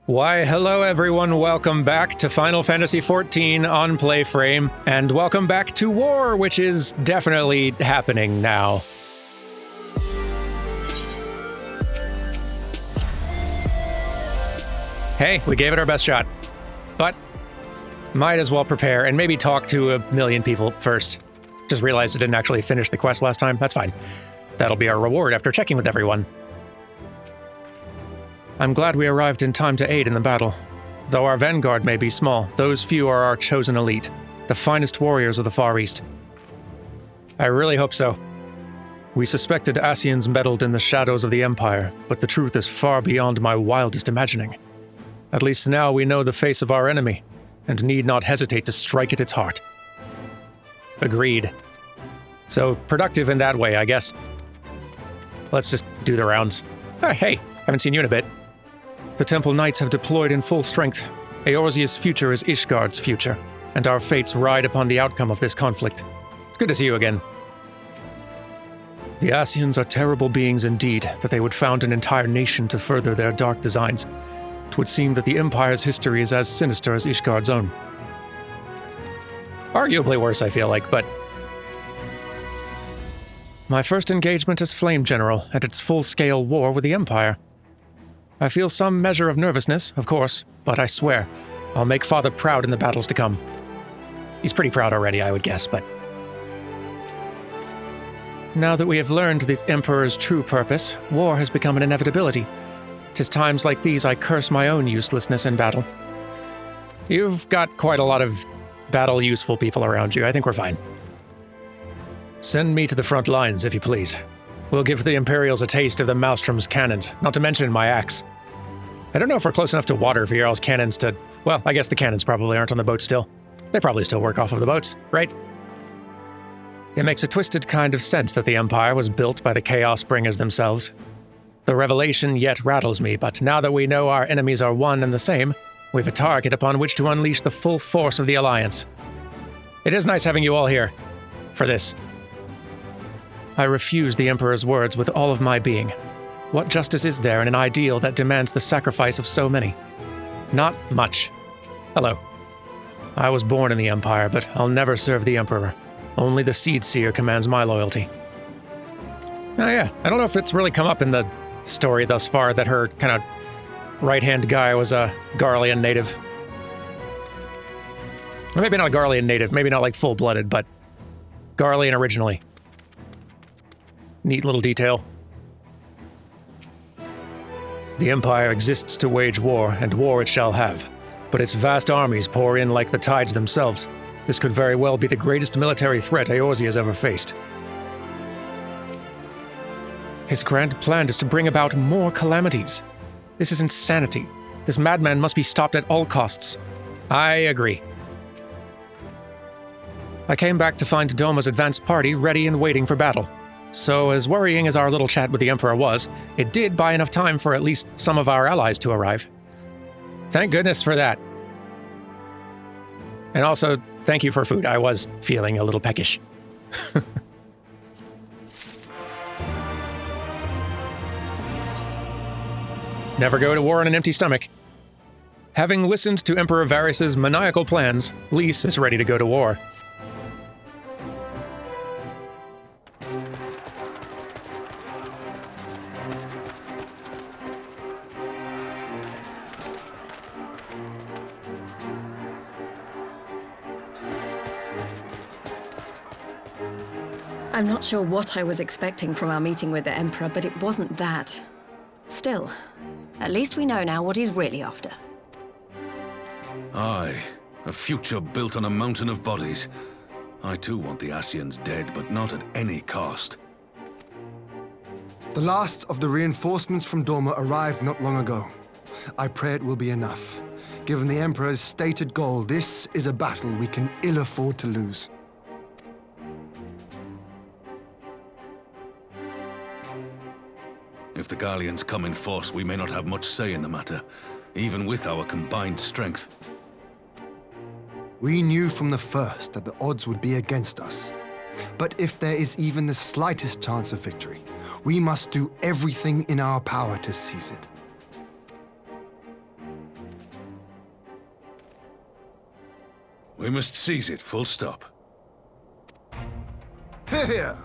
Why, hello everyone, welcome back to Final Fantasy XIV on PlayFrame, and welcome back to War, which is definitely happening now. Hey, we gave it our best shot, but might as well prepare and maybe talk to a million people first. Just realized I didn't actually finish the quest last time, that's fine. That'll be our reward after checking with everyone. I'm glad we arrived in time to aid in the battle. Though our vanguard may be small, those few are our chosen elite, the finest warriors of the Far East. I really hope so. We suspected Ascians meddled in the shadows of the Empire, but the truth is far beyond my wildest imagining. At least now we know the face of our enemy, and need not hesitate to strike at its heart. Agreed. So, productive in that way, I guess. Let's just do the rounds. Hey, haven't seen you in a bit. The Temple Knights have deployed in full strength. Eorzea's future is Ishgard's future, and our fates ride upon the outcome of this conflict. It's good to see you again. The Ascians are terrible beings indeed, that they would found an entire nation to further their dark designs. It would seem that the Empire's history is as sinister as Ishgard's own. Arguably worse, I feel like, but... My first engagement as Flame General at its full-scale war with the Empire. I feel some measure of nervousness, of course, but I swear, I'll make Father proud in the battles to come. He's pretty proud already, I would guess, but... Now that we have learned the Emperor's true purpose, war has become an inevitability. 'Tis times like these I curse my own uselessness in battle. You've got quite a lot of battle-useful people around you. I think we're fine. Send me to the front lines, if you please. We'll give the Imperials a taste of the Maelstrom's cannons, not to mention my axe. I don't know if we're close enough to water for Jarl's cannons to... Well, I guess the cannons probably aren't on the boat still. They probably still work off of the boats, right? It makes a twisted kind of sense that the Empire was built by the Chaos Bringers themselves. The revelation yet rattles me, but now that we know our enemies are one and the same, we've a target upon which to unleash the full force of the Alliance. It is nice having you all here. For this. I refuse the Emperor's words with all of my being. What justice is there in an ideal that demands the sacrifice of so many? Not much. Hello. I was born in the Empire, but I'll never serve the Emperor. Only the Seedseer commands my loyalty. Oh yeah, I don't know if it's really come up in the story thus far that her kind of right-hand guy was a Garlean native. Or maybe not a Garlean native, maybe not like full-blooded, but Garlean originally. Neat little detail. The Empire exists to wage war, and war it shall have. But its vast armies pour in like the tides themselves. This could very well be the greatest military threat Eorzea has ever faced. His grand plan is to bring about more calamities. This is insanity. This madman must be stopped at all costs. I agree. I came back to find Doma's advanced party ready and waiting for battle. So, as worrying as our little chat with the Emperor was, it did buy enough time for at least some of our allies to arrive. Thank goodness for that. And also, thank you for food. I was feeling a little peckish. Never go to war on an empty stomach. Having listened to Emperor Varys' maniacal plans, Lys is ready to go to war. I'm not sure what I was expecting from our meeting with the Emperor, but it wasn't that. Still, at least we know now what he's really after. Aye, a future built on a mountain of bodies. I too want the Ascians dead, but not at any cost. The last of the reinforcements from Doma arrived not long ago. I pray it will be enough. Given the Emperor's stated goal, this is a battle we can ill afford to lose. If the Garleans come in force, we may not have much say in the matter, even with our combined strength. We knew from the first that the odds would be against us. But if there is even the slightest chance of victory, we must do everything in our power to seize it. We must seize it, full stop. Here!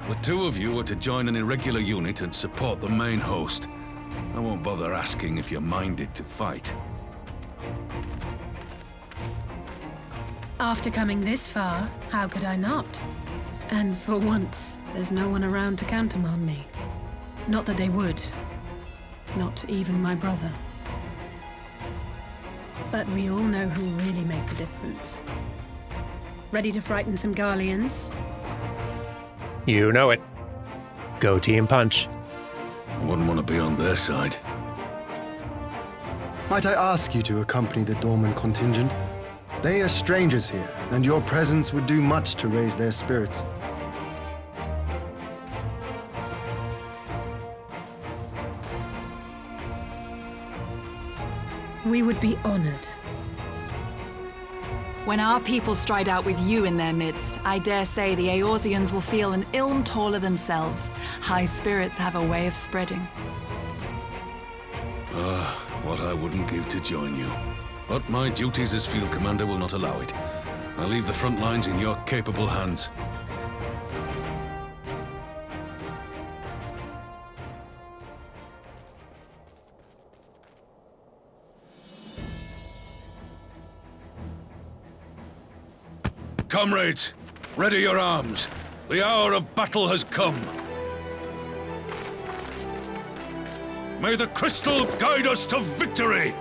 The two of you are to join an irregular unit and support the main host. I won't bother asking if you're minded to fight. After coming this far, how could I not? And for once, there's no one around to countermand me. Not that they would. Not even my brother. But we all know who really make the difference. Ready to frighten some Garleans? You know it. Go Team Punch. I wouldn't want to be on their side. Might I ask you to accompany the Dorman contingent? They are strangers here, and your presence would do much to raise their spirits. We would be honored. When our people stride out with you in their midst, I dare say the Eorzeans will feel an ilm taller themselves. High spirits have a way of spreading. What I wouldn't give to join you. But my duties as field commander will not allow it. I leave the front lines in your capable hands. Comrades, ready your arms. The hour of battle has come. May the crystal guide us to victory!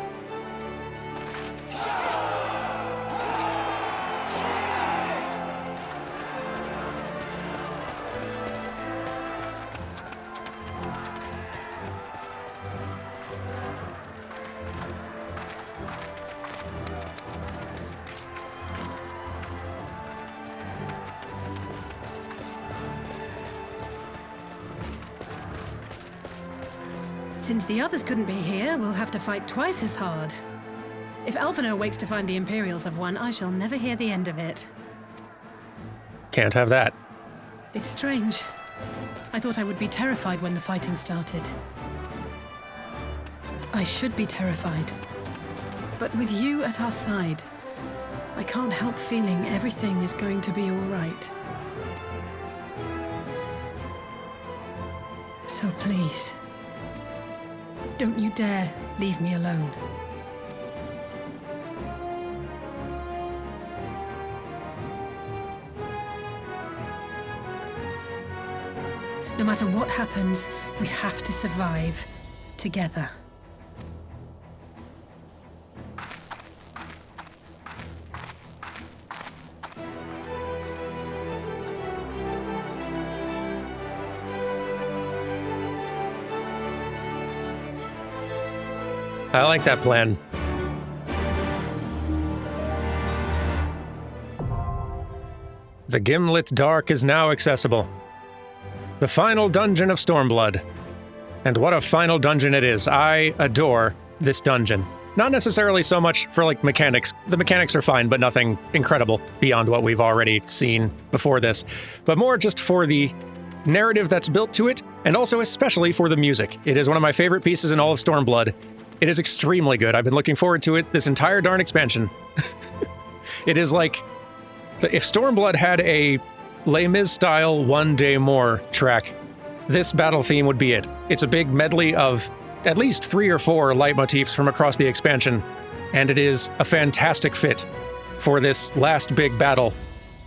Since the others couldn't be here, we'll have to fight twice as hard. If Alphinaud wakes to find the Imperials have won, I shall never hear the end of it. Can't have that. It's strange. I thought I would be terrified when the fighting started. I should be terrified. But with you at our side, I can't help feeling everything is going to be all right. So please, don't you dare leave me alone. No matter what happens, we have to survive together. I like that plan. The Ghimlyt Dark is now accessible. The final dungeon of Stormblood. And what a final dungeon it is. I adore this dungeon. Not necessarily so much for, like, mechanics. The mechanics are fine, but nothing incredible beyond what we've already seen before this. But more just for the narrative that's built to it, and also especially for the music. It is one of my favorite pieces in all of Stormblood. It is extremely good. I've been looking forward to it this entire darn expansion. It is like, if Stormblood had a Les Mis-style One Day More track, this battle theme would be it. It's a big medley of at least 3 or 4 leitmotifs from across the expansion, and it is a fantastic fit for this last big battle,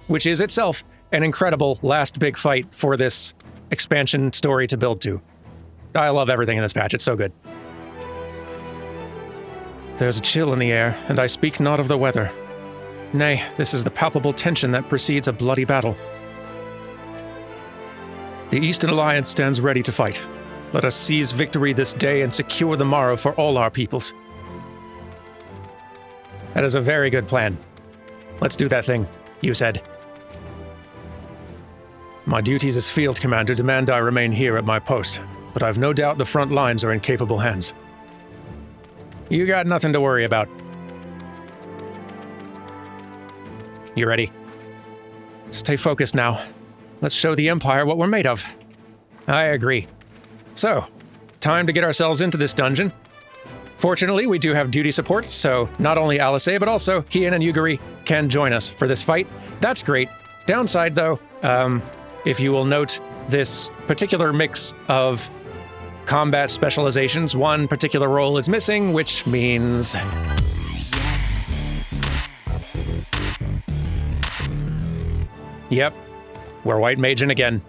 which is itself an incredible last big fight for this expansion story to build to. I love everything in this patch. It's so good. There's a chill in the air, and I speak not of the weather. Nay, this is the palpable tension that precedes a bloody battle. The Eastern Alliance stands ready to fight. Let us seize victory this day and secure the morrow for all our peoples. That is a very good plan. Let's do that thing, you said. My duties as field commander demand I remain here at my post, but I've no doubt the front lines are in capable hands. You got nothing to worry about. You ready? Stay focused now. let's show the Empire what we're made of. I agree. So, time to get ourselves into this dungeon. Fortunately, we do have duty support, so not only Alice, but also Hien and Yuguri can join us for this fight. That's great. Downside, though, if you will note this particular mix of combat specializations, one particular role is missing, which means... Yep, we're white maging again,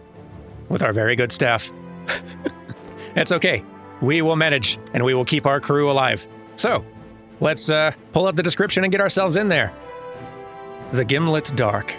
with our very good staff. It's okay. We will manage, and we will keep our crew alive. So, let's pull up the description and get ourselves in there. The Ghimlyt Dark.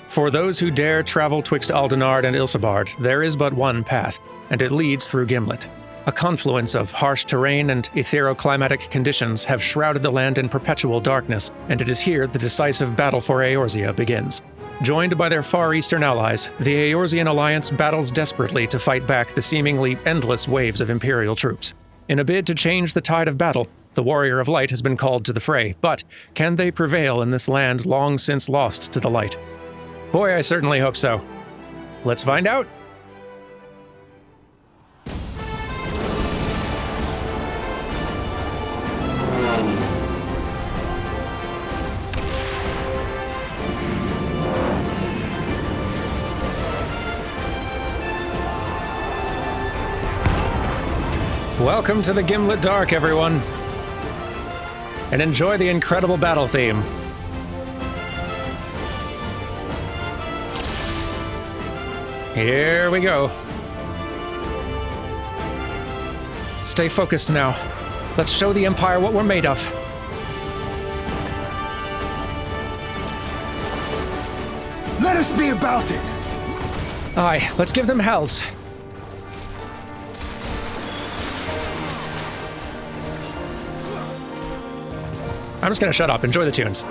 For those who dare travel twixt Aldenard and Ilsabard, there is but one path, and it leads through Ghimlyt. A confluence of harsh terrain and etheroclimatic conditions have shrouded the land in perpetual darkness, and it is here the decisive battle for Eorzea begins. Joined by their Far Eastern allies, the Eorzean alliance battles desperately to fight back the seemingly endless waves of Imperial troops. In a bid to change the tide of battle, the Warrior of Light has been called to the fray, but can they prevail in this land long since lost to the light? Boy, I certainly hope so. Let's find out. Welcome to the Ghimlyt Dark, everyone. And enjoy the incredible battle theme. Here we go. Stay focused now. Let's show the Empire what we're made of. Let us be about it! Aye, let's give them hells. I'm just gonna shut up. Enjoy the tunes.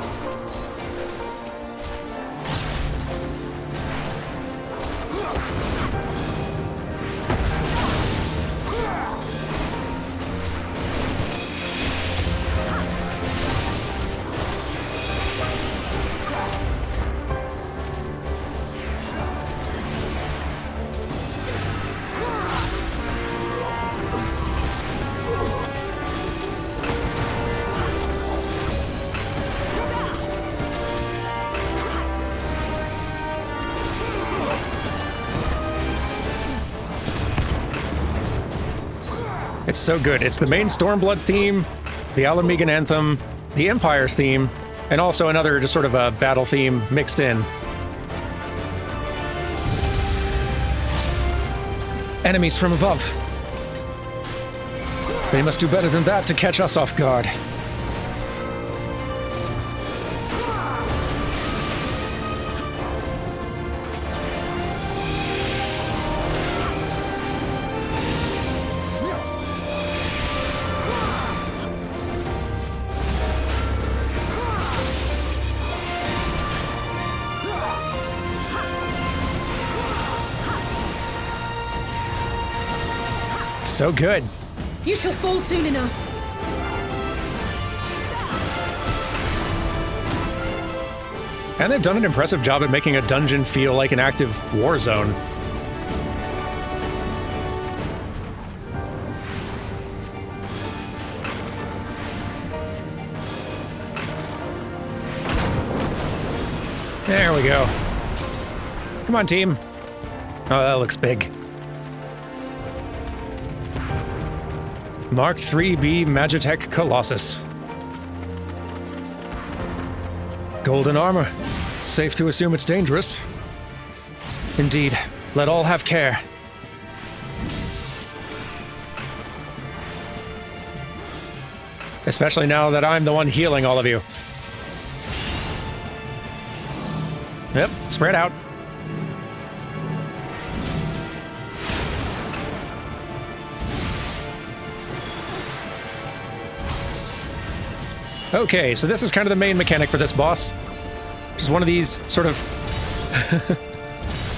It's so good. It's the main Stormblood theme, the Alamegan anthem, the Empire's theme, and also another just sort of a battle theme mixed in. Enemies from above. They must do better than that to catch us off guard. So good. You shall fall soon enough. And they've done an impressive job at making a dungeon feel like an active war zone. There we go. Come on, team. Oh, that looks big. Mark 3B Magitech Colossus. Golden armor. Safe to assume it's dangerous. Indeed. Let all have care. Especially now that I'm the one healing all of you. Yep, spread out. Okay, so this is kind of the main mechanic for this boss. Just one of these sort of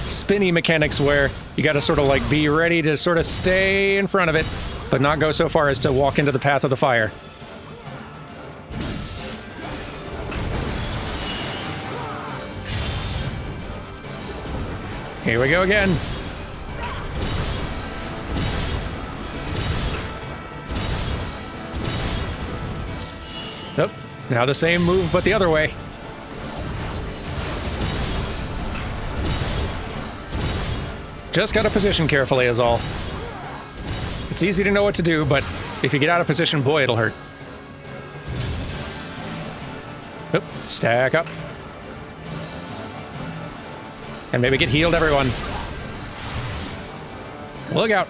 spinny mechanics where you gotta sort of like be ready to sort of stay in front of it, but not go so far as to walk into the path of the fire. Here we go again. Oh, now the same move, but the other way. Just gotta position carefully is all. It's easy to know what to do, but if you get out of position, boy, it'll hurt. Oop, stack up. And maybe get healed, everyone. Look out.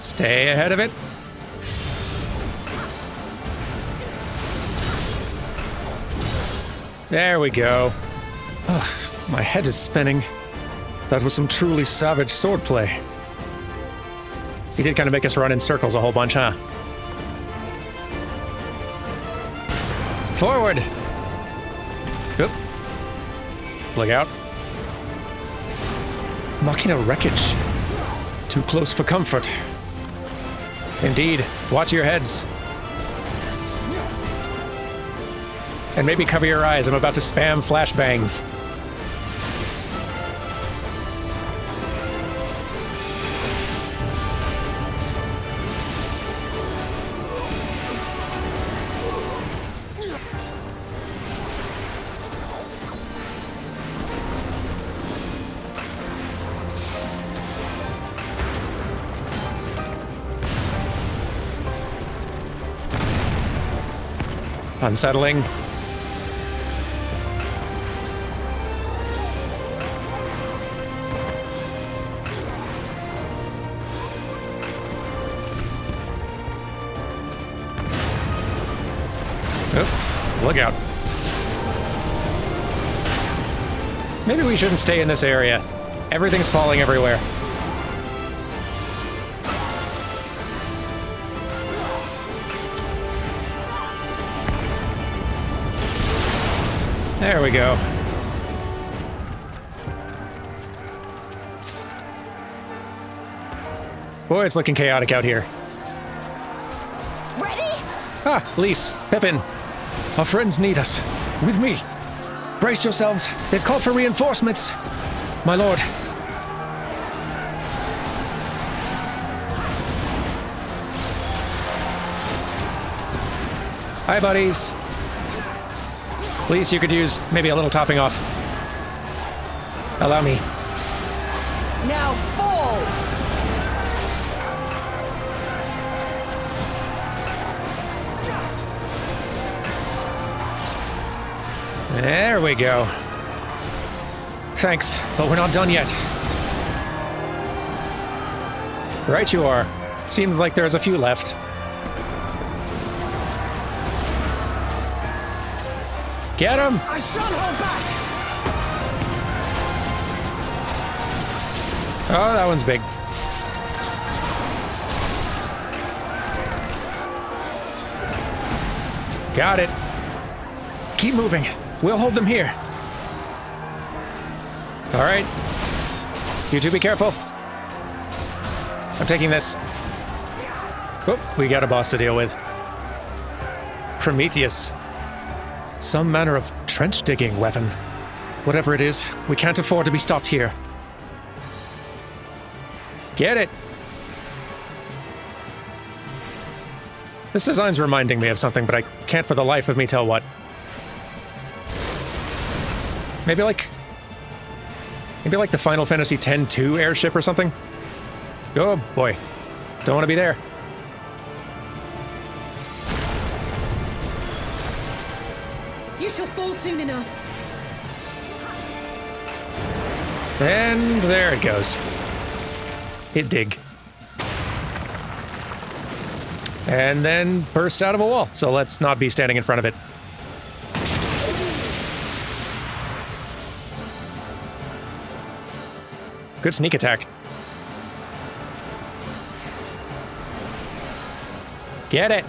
Stay ahead of it. There we go. Ugh, my head is spinning. That was some truly savage swordplay. He did kind of make us run in circles a whole bunch, huh? Forward! Oop. Look out. Machina wreckage. Too close for comfort. Indeed. Watch your heads. And maybe cover your eyes. I'm about to spam flashbangs. Unsettling. Oh, look out. Maybe we shouldn't stay in this area. Everything's falling everywhere. There we go. Boy, it's looking chaotic out here. Ready? Ah, Lise, Pippin. Our friends need us. With me. Brace yourselves. They've called for reinforcements. My lord. Hi, buddies. Please, you could use maybe a little topping off. Allow me. Now fall! There we go. Thanks, but we're not done yet. Right you are. Seems like there's a few left. Get him! I shan't hold back! Oh, that one's big. Got it. Keep moving. We'll hold them here. All right. You two be careful. I'm taking this. Oh, we got a boss to deal with. Prometheus. Some manner of trench-digging weapon. Whatever it is, we can't afford to be stopped here. Get it! This design's reminding me of something, but I can't for the life of me tell what. Maybe like the Final Fantasy X-2 airship or something? Oh boy. Don't want to be there. You shall fall soon enough. And there it goes. Hit dig. And then bursts out of a wall, so let's not be standing in front of it. Good sneak attack. Get it.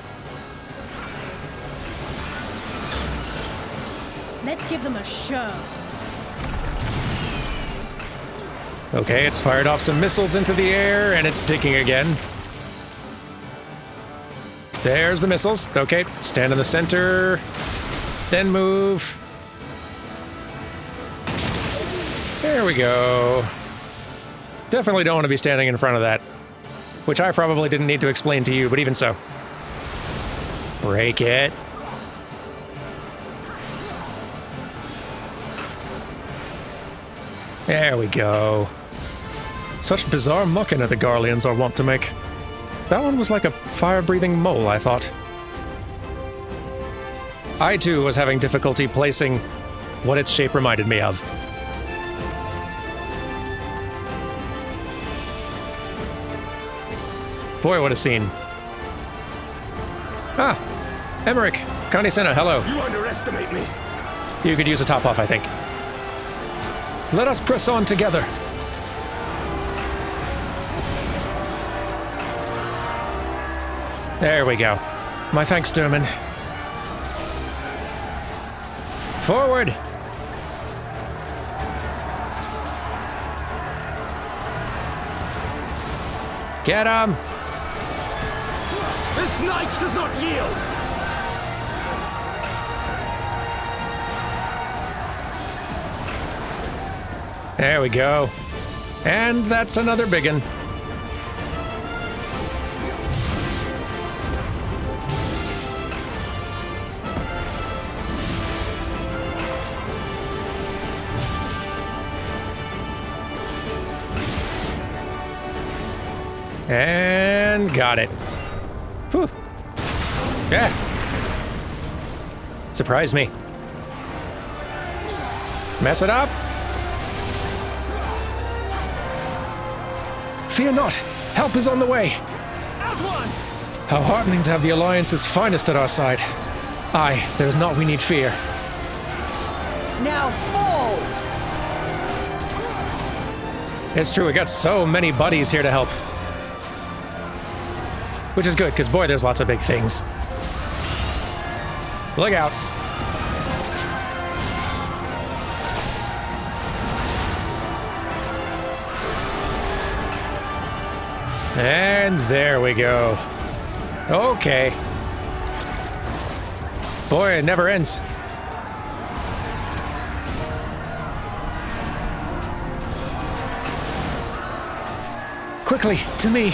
Let's give them a show. Okay, it's fired off some missiles into the air, and it's digging again. There's the missiles. Okay, stand in the center. Then move. There we go. Definitely don't want to be standing in front of that. Which I probably didn't need to explain to you, but even so. Break it. There we go. Such bizarre mucking the Garleans are wont to make. That one was like a fire-breathing mole, I thought. I, too, was having difficulty placing what its shape reminded me of. Boy, what a scene. Ah, Emmerich, Connie Senna, hello. You underestimate me. You could use a top off, I think. Let us press on together. There we go. My thanks, Derman. Forward! Get him! This knight does not yield! There we go. And that's another biggin. And got it. Whew. Yeah. Surprised me. Mess it up. Fear not. Help is on the way. As one! How heartening to have the Alliance's finest at our side. Aye, there is naught we need fear. Now fall! It's true, we got so many buddies here to help. Which is good, because boy, there's lots of big things. Look out. And there we go. Okay. Boy, it never ends. Quickly, to me.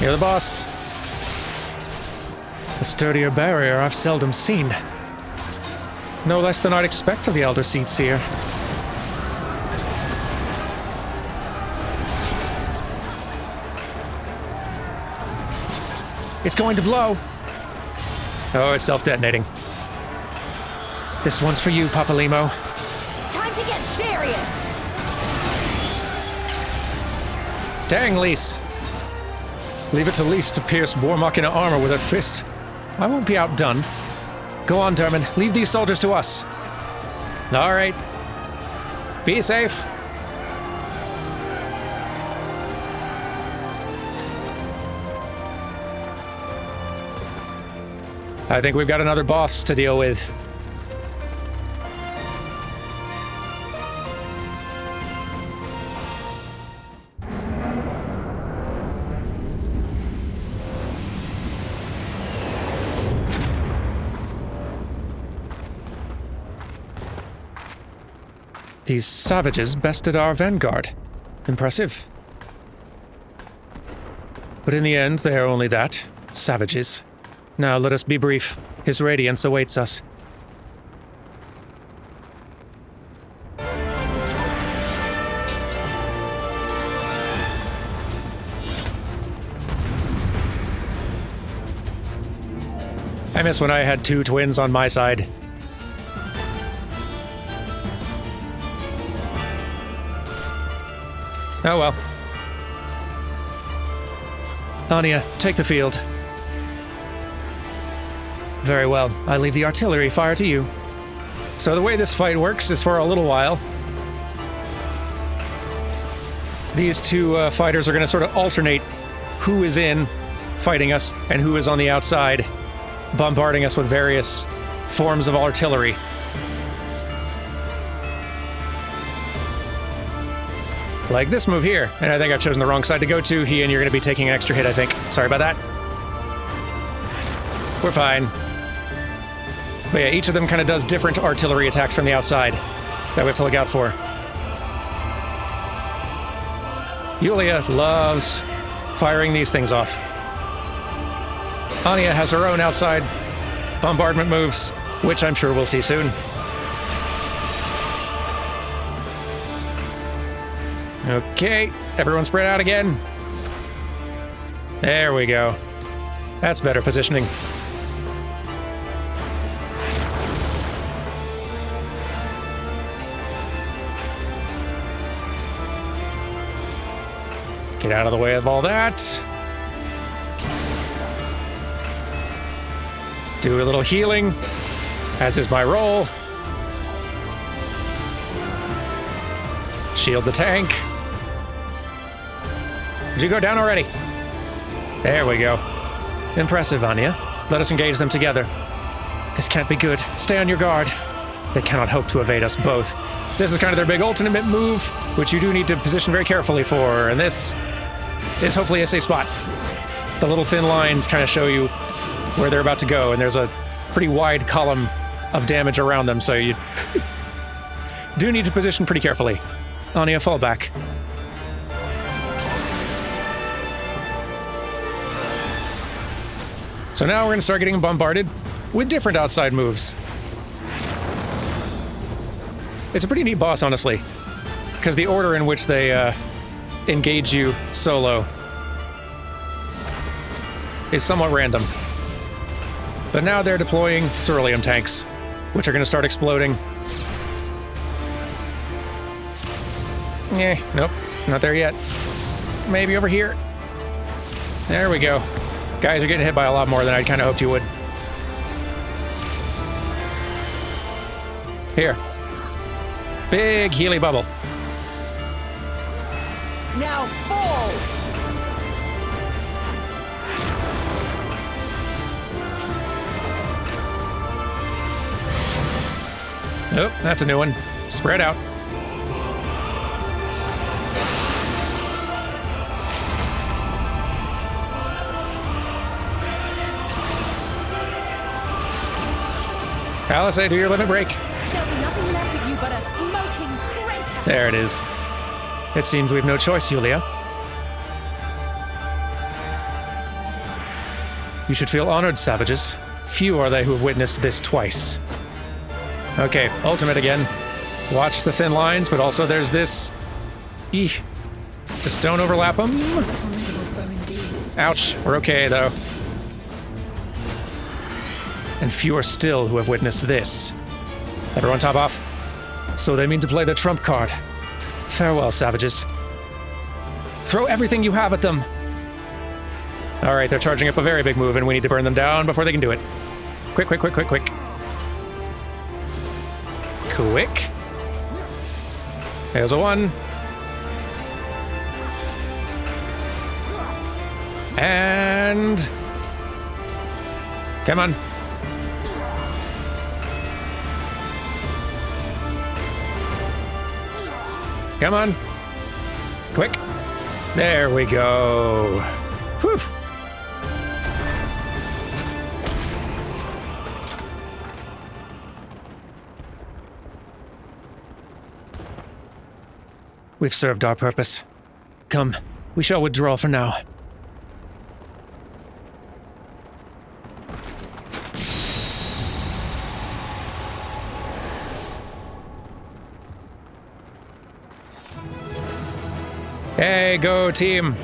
You're the boss. A sturdier barrier I've seldom seen. No less than I'd expect of the Elder Seats here. It's going to blow. Oh, it's self-detonating. This one's for you, Papalimo. Time to get serious! Dang, Lise. Leave it to Lise to pierce Warmachina armor with her fist. I won't be outdone. Go on, Derman. Leave these soldiers to us. All right. Be safe. I think we've got another boss to deal with. These savages bested our vanguard. Impressive. But in the end, they are only that. Savages. Now let us be brief. His radiance awaits us. I miss when I had two twins on my side. Oh well. Anya, take the field. Very well. I leave the artillery fire to you. So the way this fight works is for a little while. These two fighters are going to sort of alternate who is in fighting us and who is on the outside. bombarding us with various forms of artillery. Like this move here. And I think I've chosen the wrong side to go to. He and you're going to be taking an extra hit, I think. Sorry about that. We're fine. But yeah, each of them kind of does different artillery attacks from the outside that we have to look out for. Yulia loves firing these things off. Anya has her own outside bombardment moves, which I'm sure we'll see soon. Okay, everyone spread out again. There we go. That's better positioning. Get out of the way of all that. Do a little healing, as is my role. Shield the tank. Did you go down already? There we go. Impressive, Anya. Let us engage them together. This can't be good. Stay on your guard. They cannot hope to evade us both. This is kind of their big ultimate move, which you do need to position very carefully for, and this is hopefully a safe spot. The little thin lines kind of show you where they're about to go, and there's a pretty wide column of damage around them, so you do need to position pretty carefully. Anya, fall back. So now we're going to start getting bombarded with different outside moves. It's a pretty neat boss, honestly, because the order in which they engage you solo is somewhat random. But now they're deploying ceruleum tanks, which are going to start exploding. Nope, not there yet. Maybe over here. There we go. Guys are getting hit by a lot more than I kind of hoped you would. Here. Big Healy bubble. Now fall! Oh, that's a new one. Spread out. Palisade, do your limit break. There'll be nothing left of you but a smoking crater! There it is. It seems we've no choice, Yulia. You should feel honored, savages. Few are they who have witnessed this twice. Okay, ultimate again. Watch the thin lines, but also there's this... Eeh. Just don't overlap them. Ouch. We're okay, though. And fewer still who have witnessed this. Everyone top off. So they mean to play the trump card. Farewell, savages. Throw everything you have at them. All right, they're charging up a very big move, and we need to burn them down before they can do it. Quick, quick, quick, quick, quick. Quick. There's a one. And... Come on. Come on. Quick. There we go. Whew. We've served our purpose. Come, we shall withdraw for now. Hey, go team!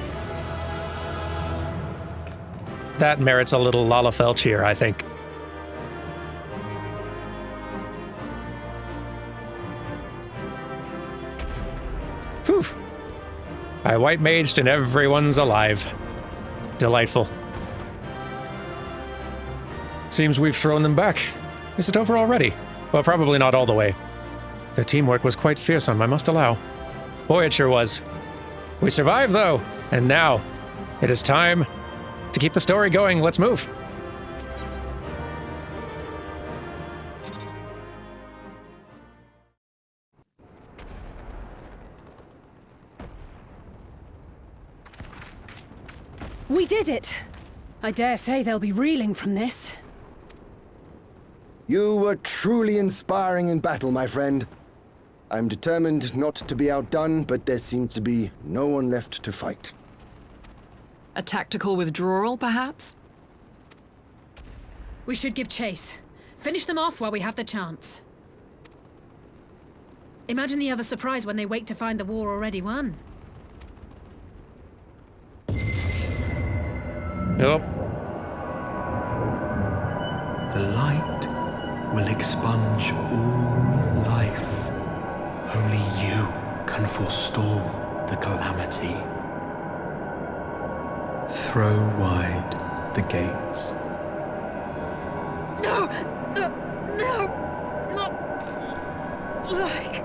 That merits a little Lalafell cheer, I think. Whew! I white maged and everyone's alive. Delightful. Seems we've thrown them back. Is it over already? Well, probably not all the way. The teamwork was quite fearsome, I must allow. Boy, it sure was. We survived, though, and now it is time to keep the story going. Let's move. We did it! I dare say they'll be reeling from this. You were truly inspiring in battle, my friend. I'm determined not to be outdone, but there seems to be no one left to fight. A tactical withdrawal, perhaps? We should give chase. Finish them off while we have the chance. Imagine the other surprise when they wake to find the war already won. Nope. The light will expunge all life. Only you can forestall the calamity. Throw wide the gates. No! Not like...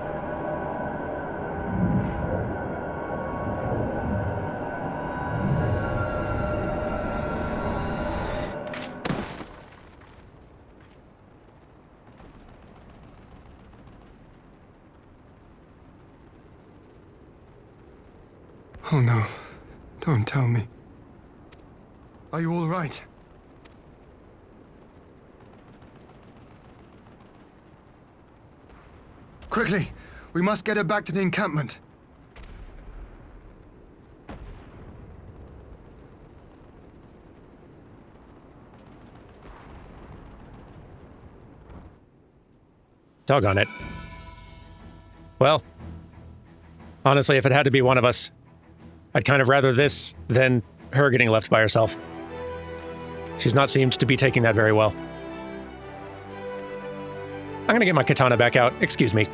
Oh no, don't tell me. Are you all right? Quickly, we must get her back to the encampment. Doggone it. Well, honestly, if it had to be one of us, I'd kind of rather this than her getting left by herself. She's not seemed to be taking that very well. I'm gonna get my katana back out. Excuse me.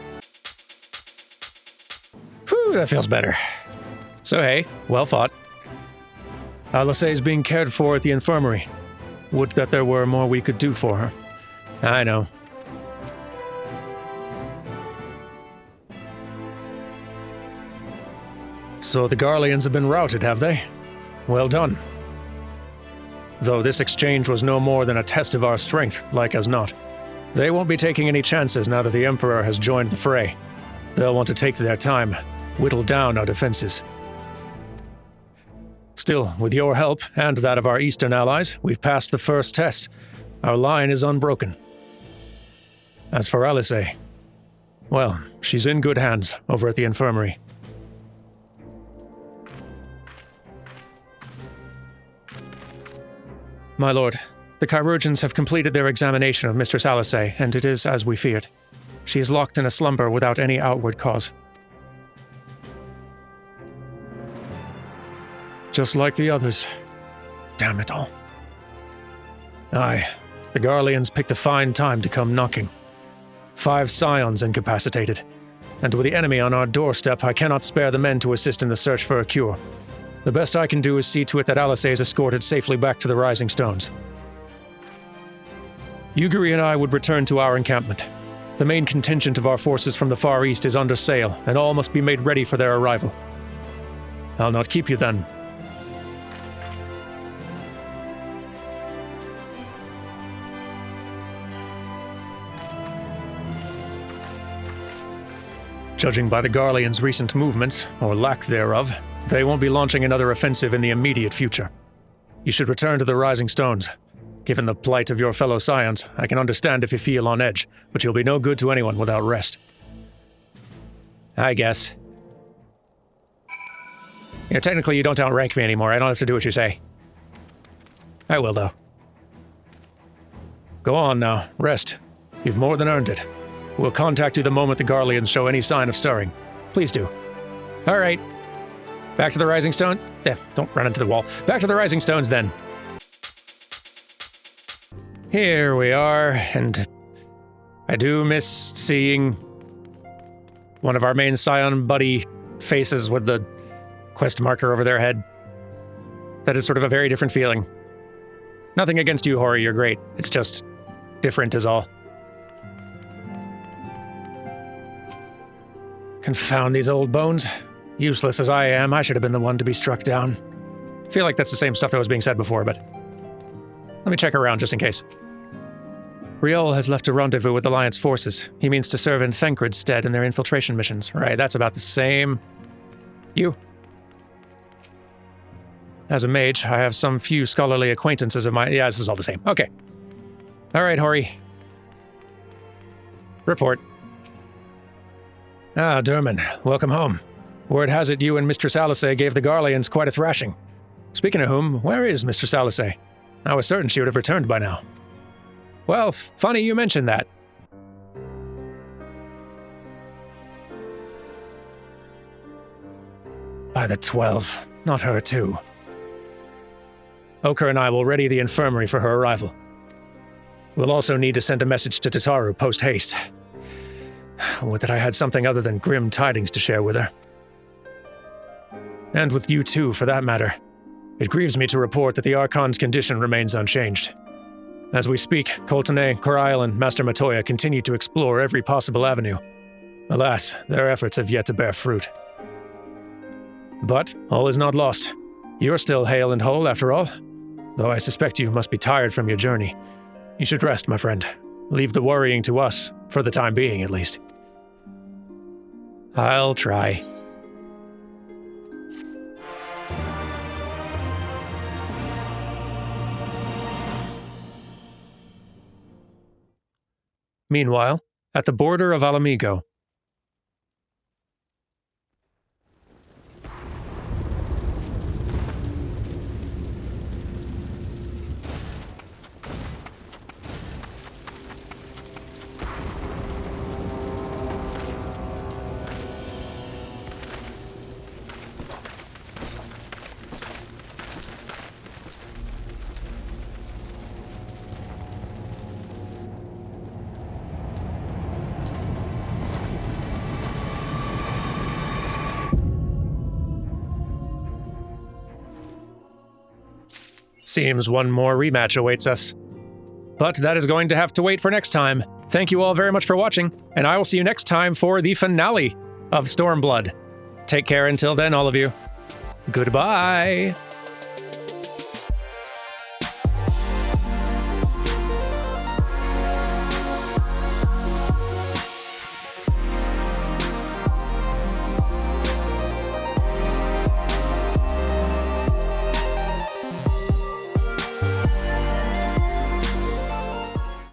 Whew, that feels better. So hey, well fought. Alice is being cared for at the infirmary. Would that there were more we could do for her. I know. So the Garleans have been routed, have they? Well done. Though this exchange was no more than a test of our strength, like as not. They won't be taking any chances now that the Emperor has joined the fray. They'll want to take their time, whittle down our defenses. Still, with your help, and that of our eastern allies, we've passed the first test. Our line is unbroken. As for Alice, well, she's in good hands over at the infirmary. My lord, the chirurgeons have completed their examination of Mistress Alice, and it is as we feared. She is locked in a slumber without any outward cause. Just like the others. Damn it all. Aye, the Garleans picked a fine time to come knocking. 5 scions incapacitated, and with the enemy on our doorstep, I cannot spare the men to assist in the search for a cure. The best I can do is see to it that Alice is escorted safely back to the Rising Stones. Ugiri and I would return to our encampment. The main contingent of our forces from the Far East is under sail, and all must be made ready for their arrival. I'll not keep you then. Judging by the Garleans' recent movements, or lack thereof, they won't be launching another offensive in the immediate future. You should return to the Rising Stones. Given the plight of your fellow scions, I can understand if you feel on edge, but you'll be no good to anyone without rest. I guess. Technically you don't outrank me anymore. I don't have to do what you say. I will, though. Go on now. Rest. You've more than earned it. We'll contact you the moment the Garleans show any sign of stirring. Please do. All right. Back to the Rising Stone? Don't run into the wall. Back to the Rising Stones, then. Here we are, and I do miss seeing one of our main scion buddy faces with the quest marker over their head. That is sort of a very different feeling. Nothing against you, Hori, you're great. It's just different is all. Confound these old bones. Useless as I am, I should have been the one to be struck down. I feel like that's the same stuff that was being said before, but let me check around just in case. Riol has left a rendezvous with Alliance forces. He means to serve in Thancred's stead in their infiltration missions. Right, that's about the same. You. As a mage, I have some few scholarly acquaintances of mine. Yeah, this is all the same. Okay. All right, Hori. Report. Ah, Durman, welcome home. Word has it you and Mistress Alisay gave the Garleans quite a thrashing. Speaking of whom, where is Mistress Alisay? I was certain she would have returned by now. Well, funny you mentioned that. By the 12, not her too. Oker and I will ready the infirmary for her arrival. We'll also need to send a message to Tataru post-haste. Would that I had something other than grim tidings to share with her. And with you too, for that matter. It grieves me to report that the Archon's condition remains unchanged. As we speak, Coltene, Corail, and Master Matoya continue to explore every possible avenue. Alas, their efforts have yet to bear fruit. But all is not lost. You're still hale and whole, after all. Though I suspect you must be tired from your journey. You should rest, my friend. Leave the worrying to us, for the time being at least. I'll try. Meanwhile, at the border of Alamigo. Seems one more rematch awaits us. But that is going to have to wait for next time. Thank you all very much for watching, and I will see you next time for the finale of Stormblood. Take care until then, all of you. Goodbye!